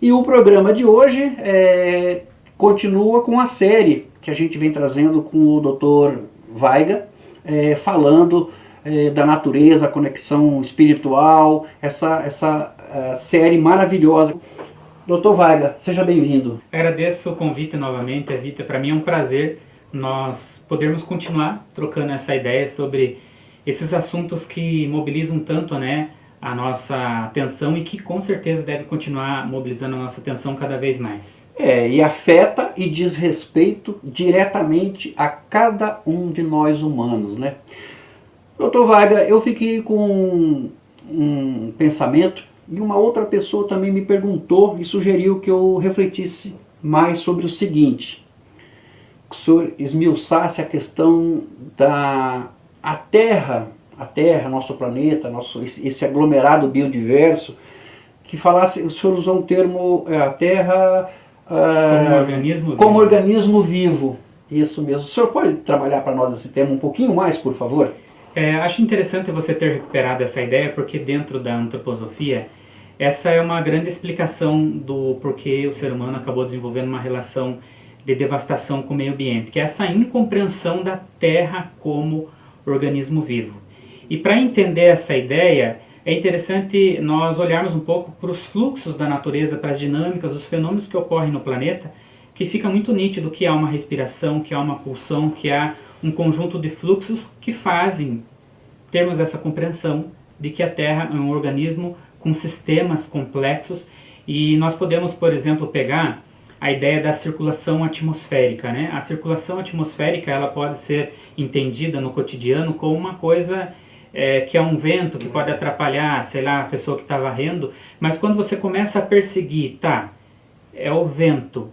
E o programa de hoje continua com a série que a gente vem trazendo com o Dr. Vaiga, falando da natureza, a conexão espiritual, essa série maravilhosa. Dr. Vaiga, seja bem-vindo. Agradeço o convite novamente, Evita. Para mim é um prazer nós podermos continuar trocando essa ideia sobre esses assuntos que mobilizam tanto, né, a nossa atenção e que com certeza deve continuar mobilizando a nossa atenção cada vez mais. E afeta e diz respeito diretamente a cada um de nós humanos, né? Dr. Vaiga, eu fiquei com um pensamento e uma outra pessoa também me perguntou e sugeriu que eu refletisse mais sobre o seguinte: que o senhor esmiuçasse a questão da Terra, nosso planeta, esse aglomerado biodiverso, que falasse, o senhor usou um termo, a Terra como organismo vivo. Isso mesmo. O senhor pode trabalhar para nós esse tema um pouquinho mais, por favor? Acho interessante você ter recuperado essa ideia, porque dentro da antroposofia, essa é uma grande explicação do porquê o ser humano acabou desenvolvendo uma relação de devastação com o meio ambiente, que é essa incompreensão da Terra como organismo vivo. E para entender essa ideia, é interessante nós olharmos um pouco para os fluxos da natureza, para as dinâmicas, os fenômenos que ocorrem no planeta, que fica muito nítido que há uma respiração, que há uma pulsão, que há um conjunto de fluxos que fazem termos essa compreensão de que a Terra é um organismo com sistemas complexos. E nós podemos, por exemplo, pegar a ideia da circulação atmosférica, né? A circulação atmosférica, ela pode ser entendida no cotidiano como uma coisa que é um vento que pode atrapalhar, sei lá, a pessoa que está varrendo, mas quando você começa a perseguir, é o vento.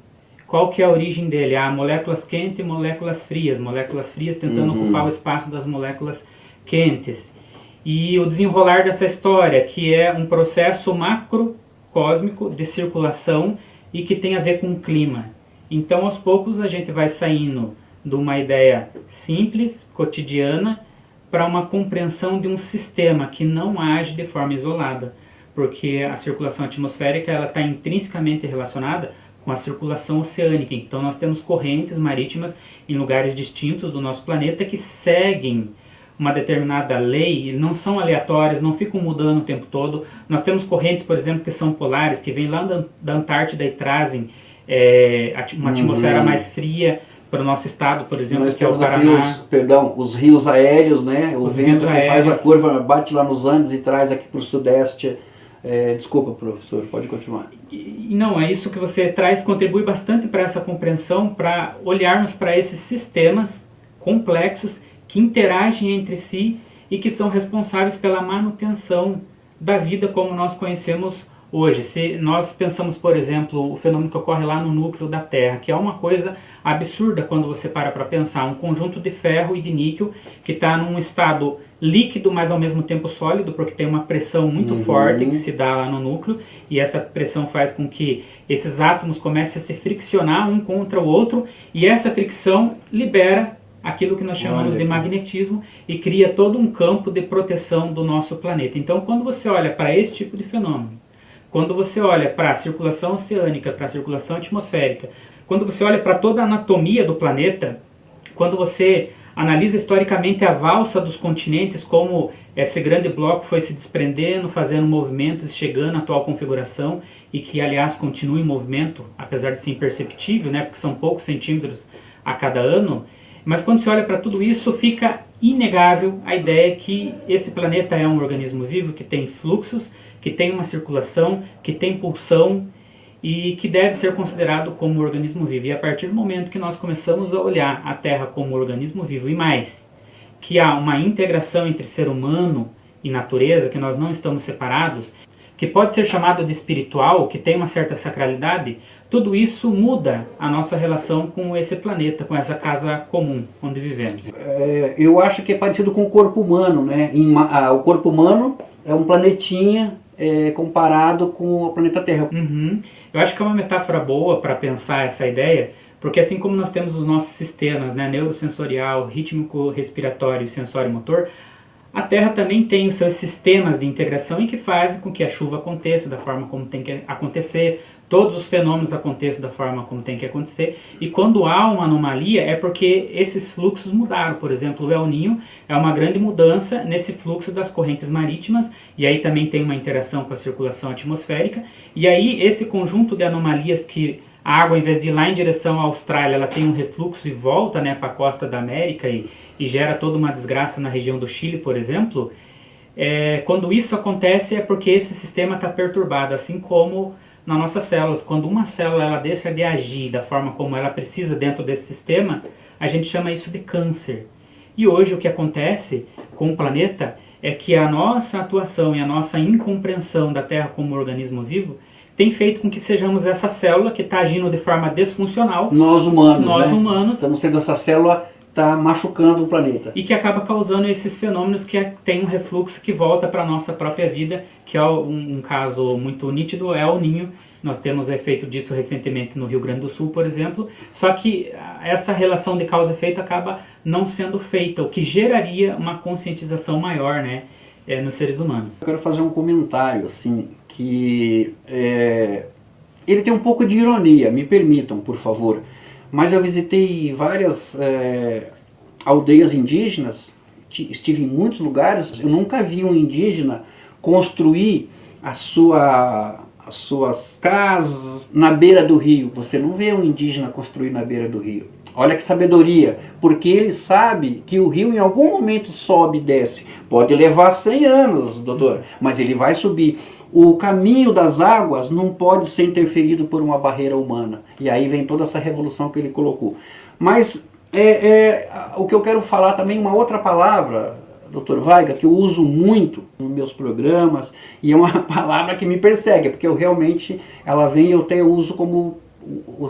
Qual que é a origem dele? Há moléculas quentes e moléculas frias tentando ocupar o espaço das moléculas quentes. E o desenrolar dessa história, que é um processo macrocósmico de circulação e que tem a ver com o clima. Então, aos poucos, a gente vai saindo de uma ideia simples, cotidiana, para uma compreensão de um sistema que não age de forma isolada, porque a circulação atmosférica ela está intrinsecamente relacionada com a circulação oceânica. Então nós temos correntes marítimas em lugares distintos do nosso planeta que seguem uma determinada lei, não são aleatórias, não ficam mudando o tempo todo. Nós temos correntes, por exemplo, que são polares, que vêm lá da Antártida e trazem uma atmosfera mais fria para o nosso estado, por exemplo, nós que é o Paraná. Os rios aéreos, né? O vento que faz a curva, bate lá nos Andes e traz aqui para o sudeste. Desculpa, professor, pode continuar. Não, é isso que você traz, contribui bastante para essa compreensão, para olharmos para esses sistemas complexos que interagem entre si e que são responsáveis pela manutenção da vida como nós conhecemos hoje. Se nós pensamos, por exemplo, o fenômeno que ocorre lá no núcleo da Terra, que é uma coisa absurda quando você para pensar, um conjunto de ferro e de níquel que está num estado líquido, mas ao mesmo tempo sólido, porque tem uma pressão muito forte que se dá lá no núcleo, e essa pressão faz com que esses átomos comecem a se friccionar um contra o outro, e essa fricção libera aquilo que nós chamamos de magnetismo e cria todo um campo de proteção do nosso planeta. Então, quando você olha para esse tipo de fenômeno, quando você olha para a circulação oceânica, para a circulação atmosférica, quando você olha para toda a anatomia do planeta, quando você analisa historicamente a valsa dos continentes, como esse grande bloco foi se desprendendo, fazendo movimentos, chegando à atual configuração, e que, aliás, continua em movimento, apesar de ser imperceptível, né, porque são poucos centímetros a cada ano. Mas quando você olha para tudo isso, fica inegável a ideia que esse planeta é um organismo vivo, que tem fluxos, que tem uma circulação, que tem pulsão e que deve ser considerado como um organismo vivo. E a partir do momento que nós começamos a olhar a Terra como um organismo vivo, e mais, que há uma integração entre ser humano e natureza, que nós não estamos separados, que pode ser chamado de espiritual, que tem uma certa sacralidade, tudo isso muda a nossa relação com esse planeta, com essa casa comum onde vivemos. Eu acho que é parecido com o corpo humano, né? O corpo humano é um planetinha comparado com o planeta Terra. Eu acho que é uma metáfora boa para pensar essa ideia, porque assim como nós temos os nossos sistemas, né, neurosensorial, rítmico, respiratório e sensório-motor, a Terra também tem os seus sistemas de integração e que fazem com que a chuva aconteça da forma como tem que acontecer, todos os fenômenos aconteçam da forma como tem que acontecer, e quando há uma anomalia é porque esses fluxos mudaram. Por exemplo, o El Niño é uma grande mudança nesse fluxo das correntes marítimas, e aí também tem uma interação com a circulação atmosférica, e aí esse conjunto de anomalias que a água, em vez de ir lá em direção à Austrália, ela tem um refluxo e volta, né, para a costa da América e gera toda uma desgraça na região do Chile, por exemplo. Quando isso acontece é porque esse sistema está perturbado, assim como nas nossas células. Quando uma célula ela deixa de agir da forma como ela precisa dentro desse sistema, a gente chama isso de câncer. E hoje o que acontece com o planeta é que a nossa atuação e a nossa incompreensão da Terra como organismo vivo tem feito com que sejamos essa célula que está agindo de forma disfuncional. Nós humanos, Nós né? humanos. Estamos sendo essa célula está machucando o planeta. E que acaba causando esses fenômenos que tem um refluxo que volta para a nossa própria vida, que é um caso muito nítido, é o El Niño. Nós temos o efeito disso recentemente no Rio Grande do Sul, por exemplo. Só que essa relação de causa e efeito acaba não sendo feita, o que geraria uma conscientização maior, né, nos seres humanos. Eu quero fazer um comentário, assim, que ele tem um pouco de ironia, me permitam, por favor. Mas eu visitei várias aldeias indígenas, estive em muitos lugares, eu nunca vi um indígena construir as suas casas na beira do rio. Você não vê um indígena construir na beira do rio. Olha que sabedoria, porque ele sabe que o rio em algum momento sobe e desce. Pode levar 100 anos, doutor, mas ele vai subir. O caminho das águas não pode ser interferido por uma barreira humana. E aí vem toda essa revolução que ele colocou. Mas o que eu quero falar também, uma outra palavra, Dr. Weiga, que eu uso muito nos meus programas, e é uma palavra que me persegue, porque eu realmente, ela vem e eu até uso como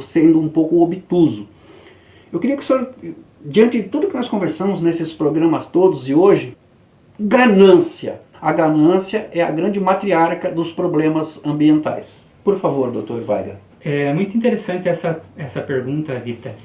sendo um pouco obtuso. Eu queria que o senhor, diante de tudo que nós conversamos nesses programas todos e hoje, ganância. A ganância é a grande matriarca dos problemas ambientais. Por favor, Dr. Weiga. É muito interessante essa pergunta, Vita.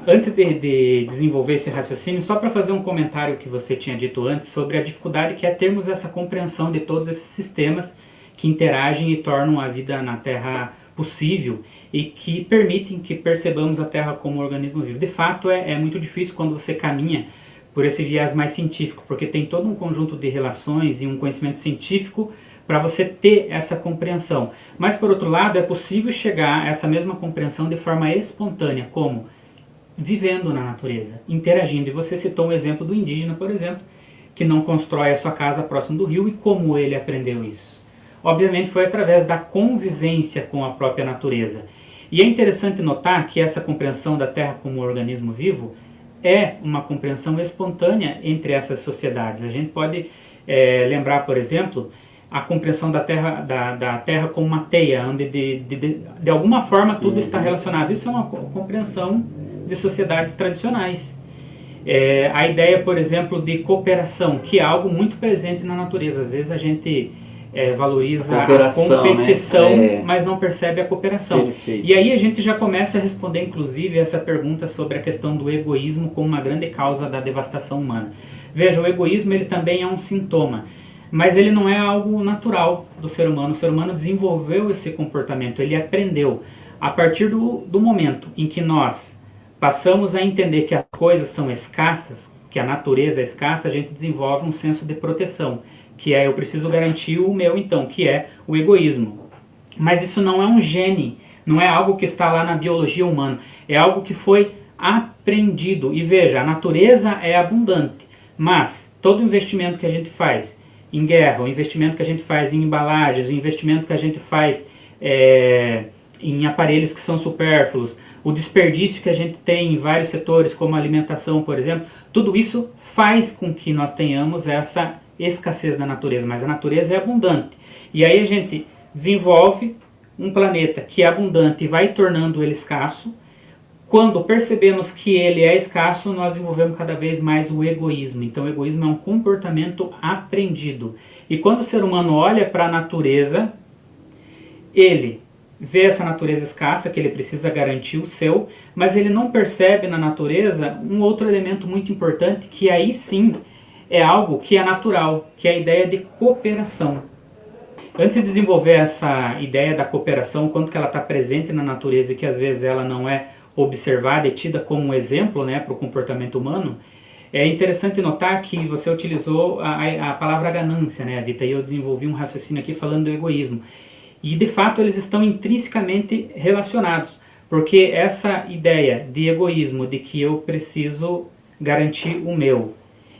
Antes de desenvolver esse raciocínio, só para fazer um comentário que você tinha dito antes sobre a dificuldade que é termos essa compreensão de todos esses sistemas que interagem e tornam a vida na Terra possível e que permitem que percebamos a Terra como um organismo vivo. De fato, é muito difícil quando você caminha por esse viés mais científico, porque tem todo um conjunto de relações e um conhecimento científico para você ter essa compreensão. Mas, por outro lado, é possível chegar a essa mesma compreensão de forma espontânea, como vivendo na natureza, interagindo. E você citou um exemplo do indígena, por exemplo, que não constrói a sua casa próximo do rio, e como ele aprendeu isso? Obviamente foi através da convivência com a própria natureza. E é interessante notar que essa compreensão da Terra como um organismo vivo é uma compreensão espontânea entre essas sociedades. A gente pode lembrar, por exemplo, a compreensão da Terra como uma teia, onde de alguma forma tudo está relacionado. Isso é uma compreensão de sociedades tradicionais. A ideia, por exemplo, de cooperação, que é algo muito presente na natureza. Às vezes a gente valoriza a competição, né? Mas não percebe a cooperação. Perfeito. E aí a gente já começa a responder, inclusive, essa pergunta sobre a questão do egoísmo como uma grande causa da devastação humana. Veja, o egoísmo ele também é um sintoma, mas ele não é algo natural do ser humano. O ser humano desenvolveu esse comportamento, ele aprendeu. A partir do momento em que nós passamos a entender que as coisas são escassas, que a natureza é escassa, a gente desenvolve um senso de proteção, que eu preciso garantir o meu então, que é o egoísmo. Mas isso não é um gene, não é algo que está lá na biologia humana, é algo que foi aprendido. E veja, a natureza é abundante, mas todo investimento que a gente faz em guerra, o investimento que a gente faz em embalagens, o investimento que a gente faz em aparelhos que são supérfluos, o desperdício que a gente tem em vários setores, como a alimentação, por exemplo, tudo isso faz com que nós tenhamos essa escassez da natureza, mas a natureza é abundante. E aí a gente desenvolve um planeta que é abundante e vai tornando ele escasso. Quando percebemos que ele é escasso, nós desenvolvemos cada vez mais o egoísmo. Então o egoísmo é um comportamento aprendido. E quando o ser humano olha para a natureza, ele vê essa natureza escassa, que ele precisa garantir o seu, mas ele não percebe na natureza um outro elemento muito importante, que aí sim é algo que é natural, que é a ideia de cooperação. Antes de desenvolver essa ideia da cooperação, quanto que ela está presente na natureza e que às vezes ela não é observada e tida como um exemplo, né, para o comportamento humano, é interessante notar que você utilizou a palavra ganância, né, Vita, e eu desenvolvi um raciocínio aqui falando do egoísmo. E de fato eles estão intrinsecamente relacionados, porque essa ideia de egoísmo, de que eu preciso garantir o meu,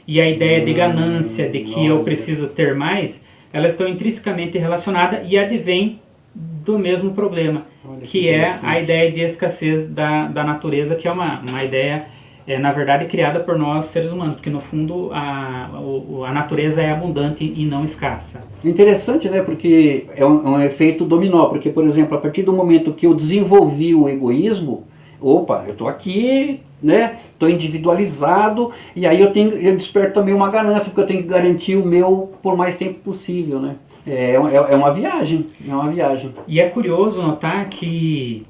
e a ideia de ganância, de que eu preciso ter mais, elas estão intrinsecamente relacionadas e advêm do mesmo problema, que é a ideia de escassez da natureza, que é uma ideia, na verdade, criada por nós seres humanos, porque no fundo a natureza é abundante e não escassa. Interessante, né? Porque é um efeito dominó, porque, por exemplo, a partir do momento que eu desenvolvi o egoísmo, opa, eu estou aqui, né? Estou individualizado, e aí eu desperto também uma ganância, porque eu tenho que garantir o meu por mais tempo possível, né? É uma viagem, é uma viagem. E é curioso notar que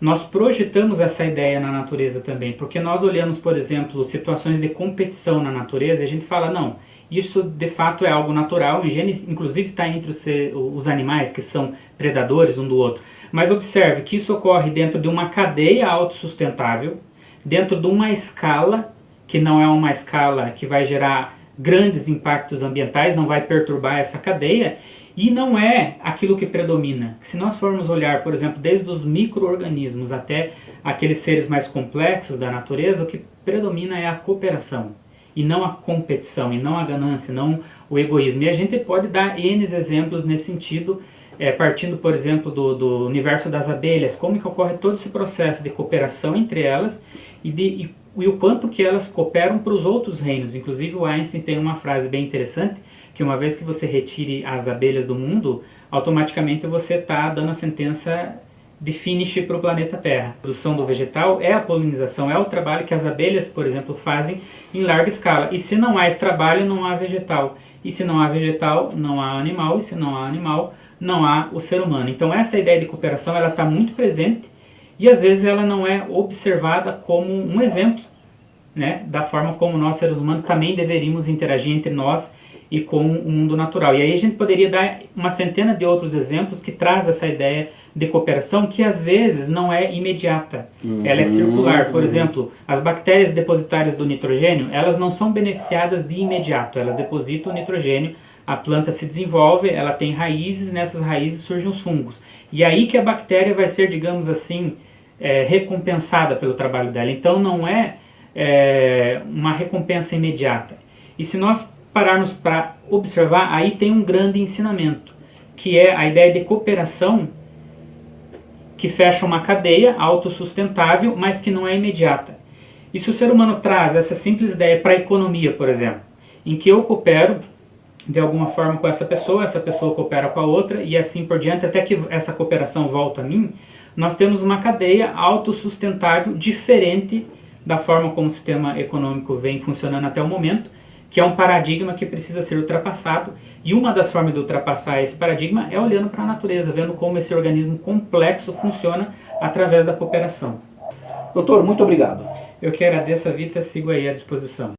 nós projetamos essa ideia na natureza também, porque nós olhamos, por exemplo, situações de competição na natureza e a gente fala, não, isso de fato é algo natural, inclusive está entre os animais que são predadores um do outro. Mas observe que isso ocorre dentro de uma cadeia autossustentável, dentro de uma escala, que não é uma escala que vai gerar grandes impactos ambientais, não vai perturbar essa cadeia, e não é aquilo que predomina. Se nós formos olhar, por exemplo, desde os micro-organismos até aqueles seres mais complexos da natureza, o que predomina é a cooperação, e não a competição, e não a ganância, não o egoísmo. E a gente pode dar N exemplos nesse sentido, partindo, por exemplo, do universo das abelhas, como que ocorre todo esse processo de cooperação entre elas, e o quanto que elas cooperam para os outros reinos. Inclusive o Einstein tem uma frase bem interessante, que uma vez que você retire as abelhas do mundo, automaticamente você está dando a sentença de finish para o planeta Terra. A produção do vegetal é a polinização, é o trabalho que as abelhas, por exemplo, fazem em larga escala. E se não há esse trabalho, não há vegetal. E se não há vegetal, não há animal. E se não há animal, não há o ser humano. Então essa ideia de cooperação ela está muito presente e às vezes ela não é observada como um exemplo, né, da forma como nós seres humanos também deveríamos interagir entre nós e com o mundo natural. E aí a gente poderia dar uma centena de outros exemplos que traz essa ideia de cooperação que às vezes não é imediata, ela é circular. Por exemplo, as bactérias depositárias do nitrogênio, elas não são beneficiadas de imediato, elas depositam o nitrogênio, a planta se desenvolve, ela tem raízes, nessas raízes surgem os fungos. E aí que a bactéria vai ser, digamos assim, recompensada pelo trabalho dela. Então não é uma recompensa imediata. E se nós pararmos para observar, aí tem um grande ensinamento, que é a ideia de cooperação que fecha uma cadeia autossustentável, mas que não é imediata. E se o ser humano traz essa simples ideia para a economia, por exemplo, em que eu coopero de alguma forma com essa pessoa coopera com a outra e assim por diante, até que essa cooperação volta a mim, nós temos uma cadeia autossustentável diferente da forma como o sistema econômico vem funcionando até o momento, que é um paradigma que precisa ser ultrapassado, e uma das formas de ultrapassar esse paradigma é olhando para a natureza, vendo como esse organismo complexo funciona através da cooperação. Doutor, muito obrigado. Eu que agradeço, a Vita, sigo aí à disposição.